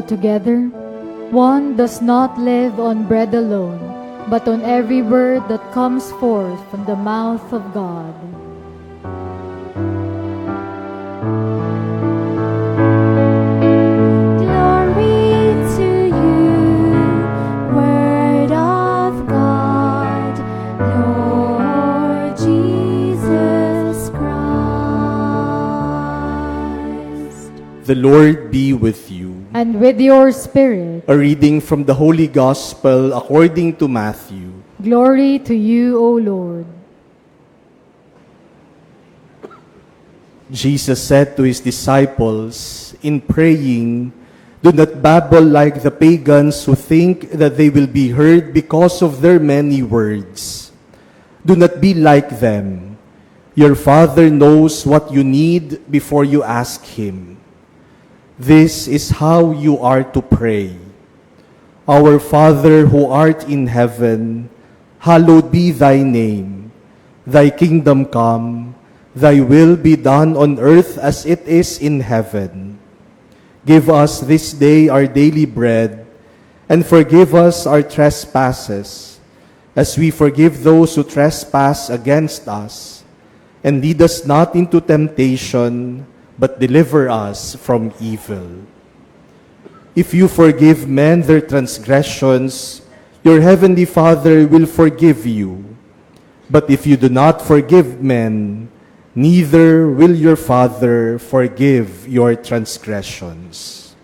together? One does not live on bread alone, but on every word that comes forth from the mouth of God. Glory to you, Word of God, Lord Jesus Christ. The Lord be with you. And with your spirit. A reading from the Holy Gospel according to Matthew. Glory to you, O Lord. Jesus said to his disciples, in praying, "Do not babble like the pagans who think that they will be heard because of their many words. Do not be like them. Your Father knows what you need before you ask Him. This is how you are to pray. Our Father who art in heaven, hallowed be thy name. Thy kingdom come, thy will be done on earth as it is in heaven. Give us this day our daily bread, and forgive us our trespasses, as we forgive those who trespass against us. And lead us not into temptation, but deliver us from evil. If you forgive men their transgressions, your heavenly Father will forgive you. But if you do not forgive men, neither will your Father forgive your transgressions."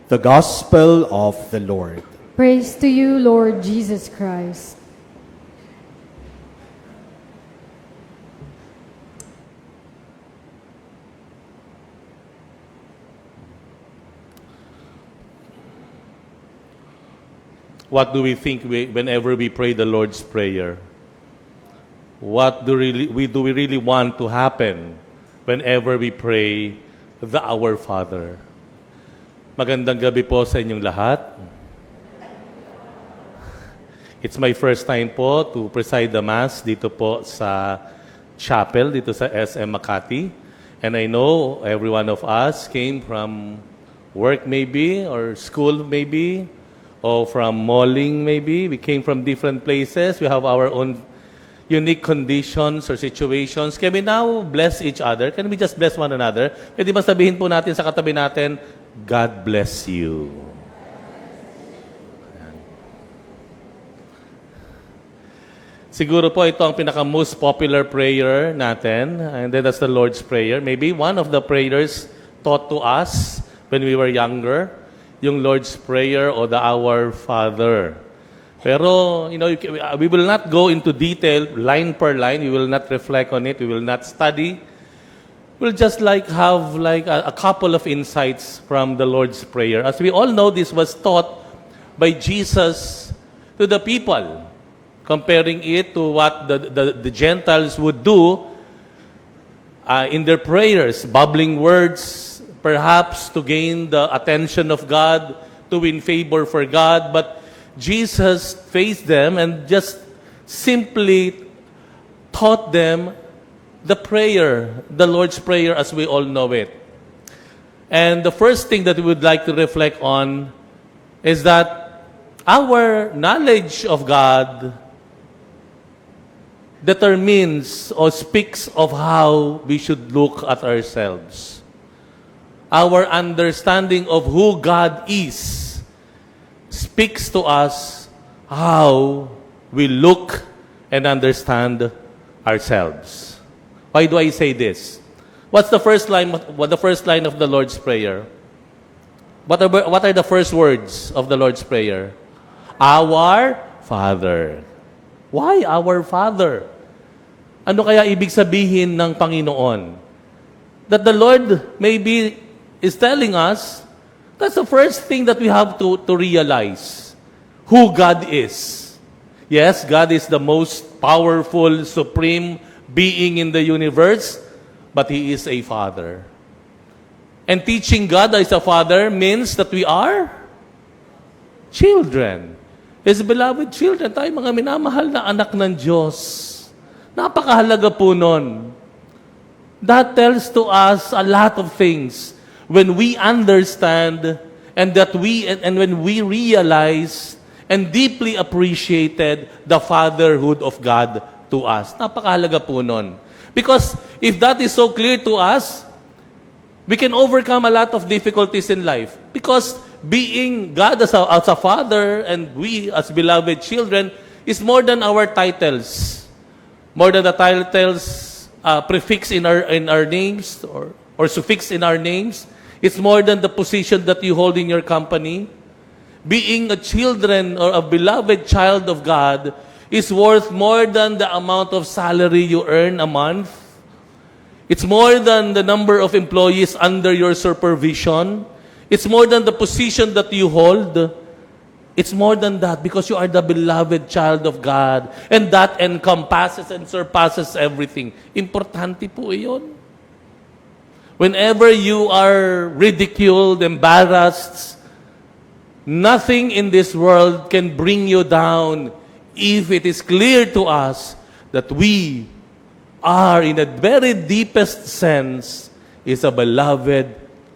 The Gospel of the Lord. Praise to you, Lord Jesus Christ. What do we think whenever we pray the Lord's Prayer? What do we really want to happen whenever we pray the Our Father? Magandang gabi po sa inyong lahat. It's my first time po to preside the Mass dito po sa chapel, dito sa SM Makati. And I know every one of us came from work maybe, or school maybe, or from malling maybe. We came from different places. We have our own unique conditions or situations. Can we now bless each other? Can we just bless one another? Pwede ba sabihin po natin sa katabi natin, God bless you. Siguro po ito ang pinaka-most popular prayer natin, and then that's the Lord's Prayer. Maybe one of the prayers taught to us when we were younger, yung Lord's Prayer o the Our Father. Pero, we will not go into detail, line per line. We will not reflect on it. We will not study. We'll just have a couple of insights from the Lord's Prayer. As we all know, this was taught by Jesus to the people, comparing it to what the Gentiles would do in their prayers, babbling words, perhaps to gain the attention of God, to win favor for God. But Jesus faced them and just simply taught them the prayer, the Lord's Prayer as we all know it. And the first thing that we would like to reflect on is that our knowledge of God determines or speaks of how we should look at ourselves. Our understanding of who God is speaks to us how we look and understand ourselves. Why do I say this? What's the first line? What the first line of the Lord's Prayer? What are the first words of the Lord's Prayer? Our Father. Why our Father? Ano kaya ibig sabihin ng Panginoon? That the Lord maybe is telling us, that's the first thing that we have to realize. Who God is. Yes, God is the most powerful, supreme being in the universe, but He is a Father. And teaching God as a Father means that we are children. His beloved children, tayo mga minamahal na anak ng Diyos. Napakahalaga po nun. That tells to us a lot of things. when we understand and when we realize and deeply appreciated the fatherhood of God to us. Napakahalaga po nun. Because if that is so clear to us, we can overcome a lot of difficulties in life. Because being God as a father and we as beloved children is more than our titles. More than the titles prefix in our names or suffix in our names. It's more than the position that you hold in your company. Being a children or a beloved child of God is worth more than the amount of salary you earn a month. It's more than the number of employees under your supervision. It's more than the position that you hold. It's more than that because you are the beloved child of God. And that encompasses and surpasses everything. Importante po iyon. Whenever you are ridiculed, embarrassed, nothing in this world can bring you down if it is clear to us that we are, in the very deepest sense, is a beloved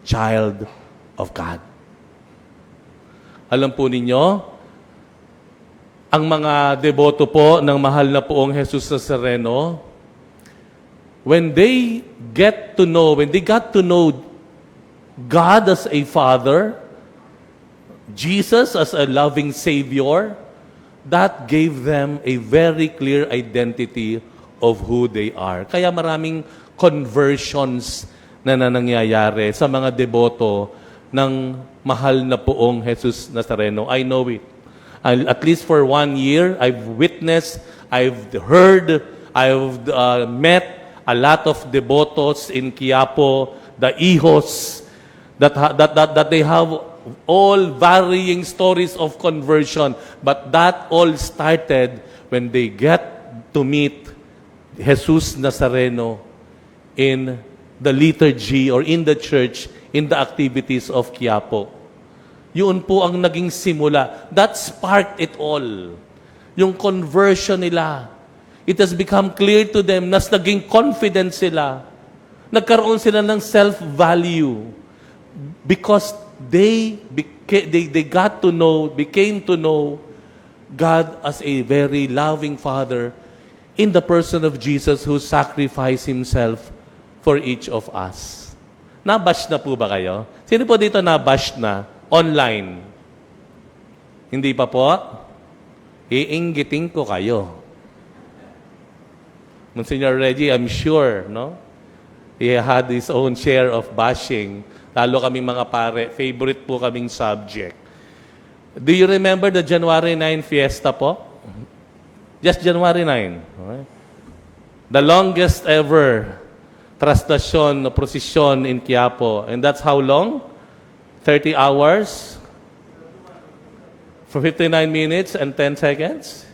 child of God. Alam po ninyo, ang mga deboto po ng mahal na poong Jesus Nazareno, when they got to know God as a Father, Jesus as a loving Savior, that gave them a very clear identity of who they are. Kaya maraming conversions na nangyayari sa mga deboto ng mahal na poong Jesus Nazareno. I know it. At least for 1 year, I've witnessed, I've heard, I've met a lot of devotos in Quiapo, the hijos, that they have all varying stories of conversion. But that all started when they get to meet Jesus Nazareno in the liturgy or in the church, in the activities of Quiapo. Yun po ang naging simula. That sparked it all. Yung conversion nila. It has become clear to them, nas naging confident sila. Nagkaroon sila ng self-value. Because they became to know God as a very loving Father in the person of Jesus who sacrificed Himself for each of us. Nabash na po ba kayo? Sino po dito nabash na? Online. Hindi pa po? Iinggitin ko kayo. Monsignor Reggie, I'm sure, no? He had his own share of bashing. Lalo kaming mga pare, favorite po kaming subject. Do you remember the January 9 fiesta po? Just January 9. Okay? The longest ever trastasyon o prosesyon in Quiapo. And that's how long? 30 hours? For 59 minutes and 10 seconds?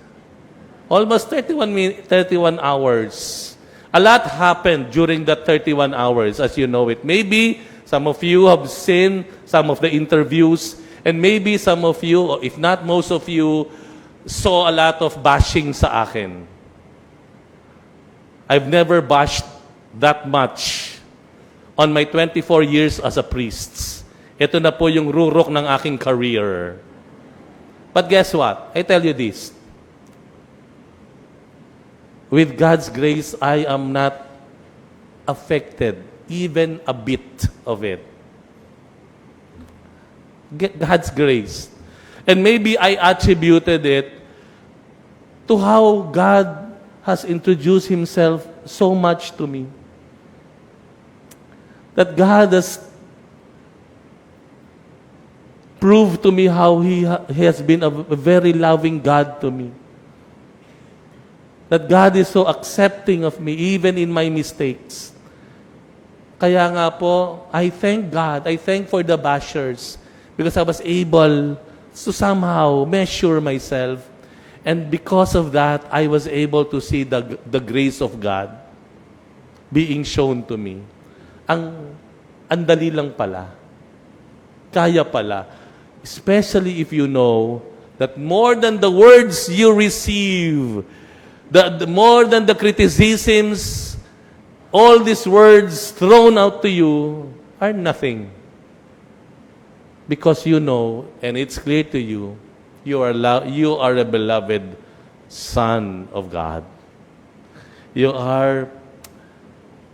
Almost 31 hours. A lot happened during that 31 hours, as you know it. Maybe some of you have seen some of the interviews, and maybe some of you, or if not most of you, saw a lot of bashing sa akin. I've never bashed that much on my 24 years as a priest. Ito na po yung rurok ng aking career. But guess what? I tell you this. With God's grace, I am not affected, even a bit of it. God's grace. And maybe I attributed it to how God has introduced Himself so much to me. That God has proved to me how He has been a very loving God to me. That God is so accepting of me, even in my mistakes. Kaya nga po, I thank God. I thank for the bashers because I was able to somehow measure myself. And because of that, I was able to see the grace of God being shown to me. Ang dali lang pala. Kaya pala. Especially if you know that more than the words you receive, the more than the criticisms, all these words thrown out to you are nothing. because you know, and it's clear to you, you are a beloved son of God. You are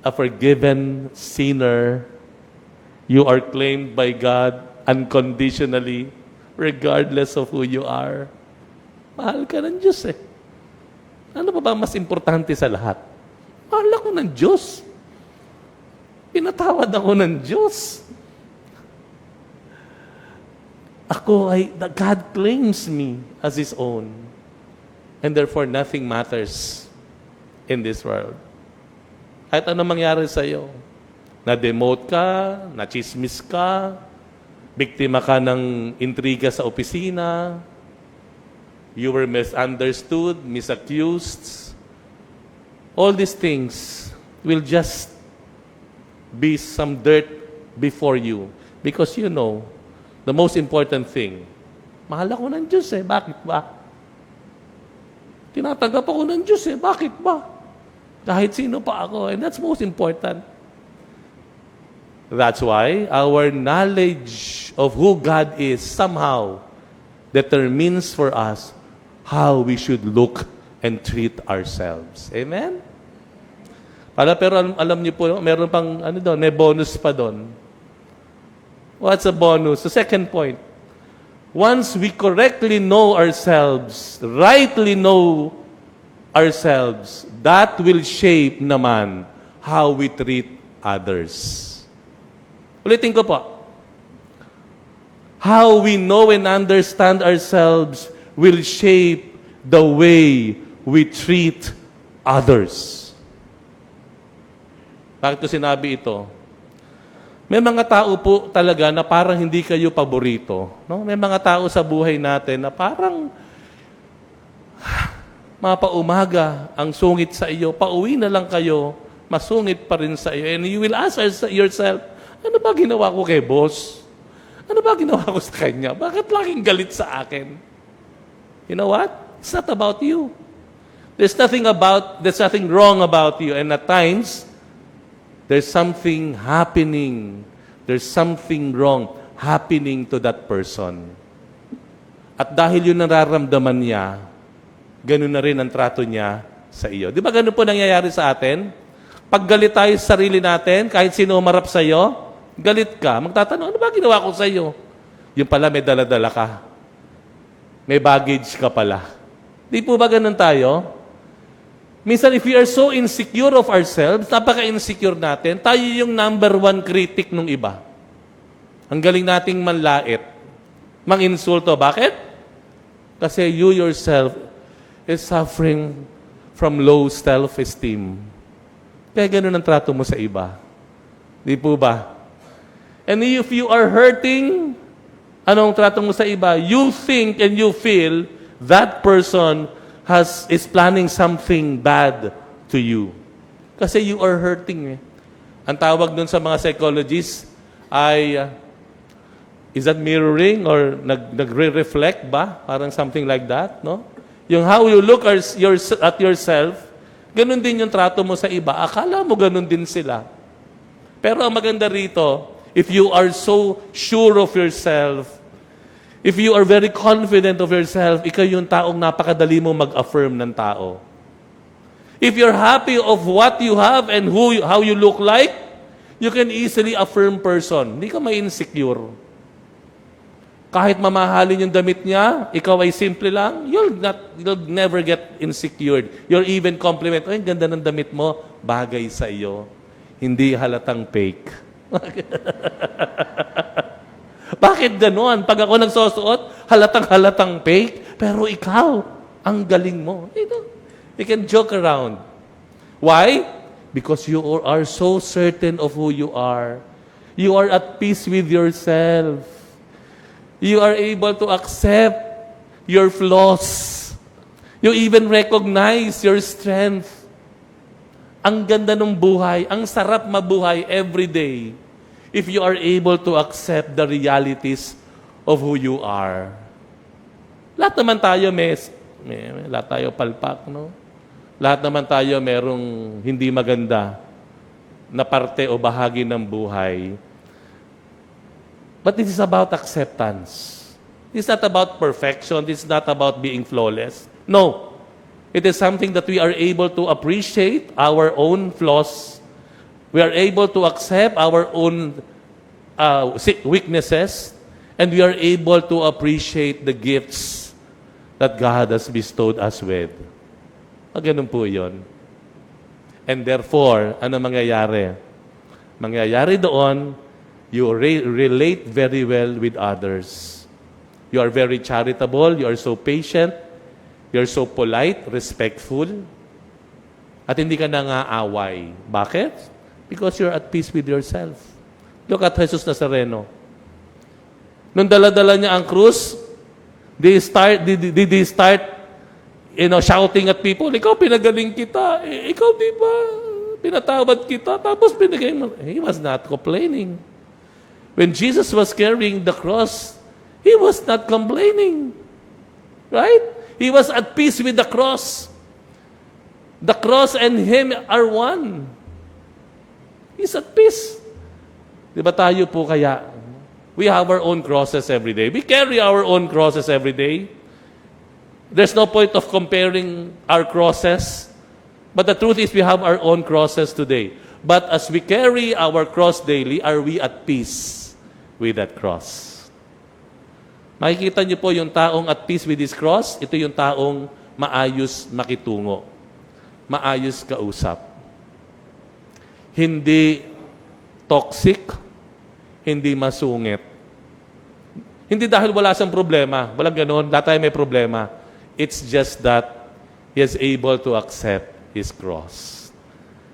a forgiven sinner. You are claimed by God unconditionally, regardless of who you are. Mahal ka ng Diyos eh. Ano pa ba mas importante sa lahat? Mahal ako ng Diyos. Pinatawad ako ng Diyos. God claims me as His own. And therefore, nothing matters in this world. Kahit ano mangyari sa'yo, na-demote ka, na-chismis ka, biktima ka ng intriga sa opisina, you were misunderstood, misaccused, all these things will just be some dirt before you because you know the most important thing, mahal ako ng Diyos eh, bakit ba? Tinatanggap ako ng Diyos eh, bakit ba? Kahit sino pa ako, and that's most important. That's why our knowledge of who God is somehow determines for us how we should look and treat ourselves. Amen? Pero alam niyo po, meron pang may bonus pa doon. What's a bonus? The second point. Once we correctly know ourselves, rightly know ourselves, that will shape naman how we treat others. Ulitin ko po. How we know and understand ourselves will shape the way we treat others. Bakit ko sinabi ito? May mga tao po talaga na parang hindi kayo paborito. No? May mga tao sa buhay natin na parang mapaumaga ang sungit sa iyo, pauwi na lang kayo, masungit pa rin sa iyo. And you will ask yourself, ano ba ginawa ko kay boss? Ano ba ginawa ko sa kanya? Bakit laging galit sa akin? You know what? It's not about you. There's nothing wrong about you. And at times, there's something happening. There's something wrong happening to that person. At dahil yun nararamdaman niya, ganun na rin ang trato niya sa iyo. Di ba ganun po nangyayari sa atin? Pag galit tayo sa sarili natin, kahit sino umarap sa iyo, galit ka, magtatanong, ano ba ginawa ko sa iyo? Yung pala may dala-dala ka. May baggage ka pala. Di po ba ganun tayo? Minsan, if we are so insecure of ourselves, napaka-insecure natin, tayo yung number one critic ng iba. Ang galing nating manlait. Mang-insulto. Bakit? Kasi you yourself is suffering from low self-esteem. Kaya ganun ang trato mo sa iba. Di po ba? And if you are hurting, anong trato mo sa iba? You think and you feel that person is planning something bad to you. Kasi you are hurting. Ang tawag dun sa mga psychologists ay, is that mirroring or nagre-reflect ba? Parang something like that, no? Yung how you look at yourself, ganun din yung trato mo sa iba. Akala mo ganun din sila. Pero ang maganda rito, if you are so sure of yourself, if you are very confident of yourself, ikaw yung taong napakadali mo mag-affirm ng tao. If you're happy of what you have and how you look like, you can easily affirm person. Hindi ka may insecure. Kahit mamahalin yung damit niya, ikaw ay simple lang, you'll never get insecure. You'll even compliment, ay, ganda ng damit mo, bagay sa iyo. Hindi halatang fake. Bakit gano'n? Pag ako nagsusuot, halatang fake, pero ikaw, ang galing mo. You can joke around. Why? Because you are so certain of who you are. You are at peace with yourself. You are able to accept your flaws. You even recognize your strength. Ang ganda ng buhay, ang sarap mabuhay every day if you are able to accept the realities of who you are. Lahat naman tayo lahat tayo palpak, no? Lahat naman tayo merong hindi maganda na parte o bahagi ng buhay. But this is about acceptance. It's not about perfection. It's not about being flawless. No. It is something that we are able to appreciate our own flaws. We are able to accept our own weaknesses. And we are able to appreciate the gifts that God has bestowed us with. Ganun po yun. And therefore, ano mangyayari? Mangyayari doon, you relate very well with others. You are very charitable, you are so patient, you are so polite, respectful, at hindi ka nangaaway. Bakit? Because you're at peace with yourself. Look at Jesus Nazareno. Nung dala-dala niya ang krus, they start shouting at people, ikaw pinagaling kita, ikaw di ba, pinatawad kita, tapos pinagay mo. He was not complaining. When Jesus was carrying the cross, He was not complaining. Right? He was at peace with the cross. The cross and Him are one. He's at peace. Di ba tayo po kaya? We have our own crosses every day. We carry our own crosses every day. There's no point of comparing our crosses. But the truth is we have our own crosses today. But as we carry our cross daily, are we at peace with that cross? Makikita niyo po yung taong at peace with his cross, ito yung taong maayos makitungo. Maayos kausap. Hindi toxic, hindi masungit. Hindi dahil wala siyang problema. Walang ganun. Lahat tayo may problema. It's just that he is able to accept his cross.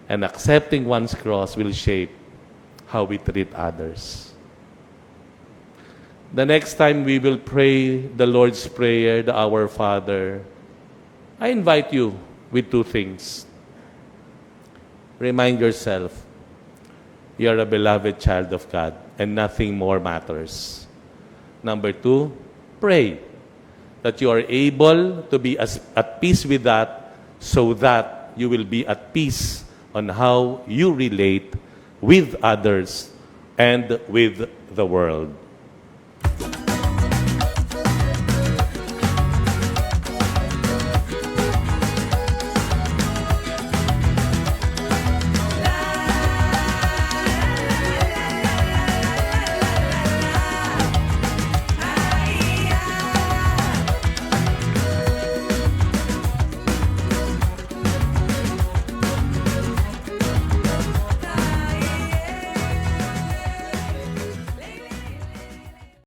And accepting one's cross will shape how we treat others. The next time we will pray the Lord's Prayer, the Our Father, I invite you with two things. Remind yourself, you are a beloved child of God and nothing more matters. Number two, pray that you are able to be at peace with that so that you will be at peace on how you relate with others and with the world.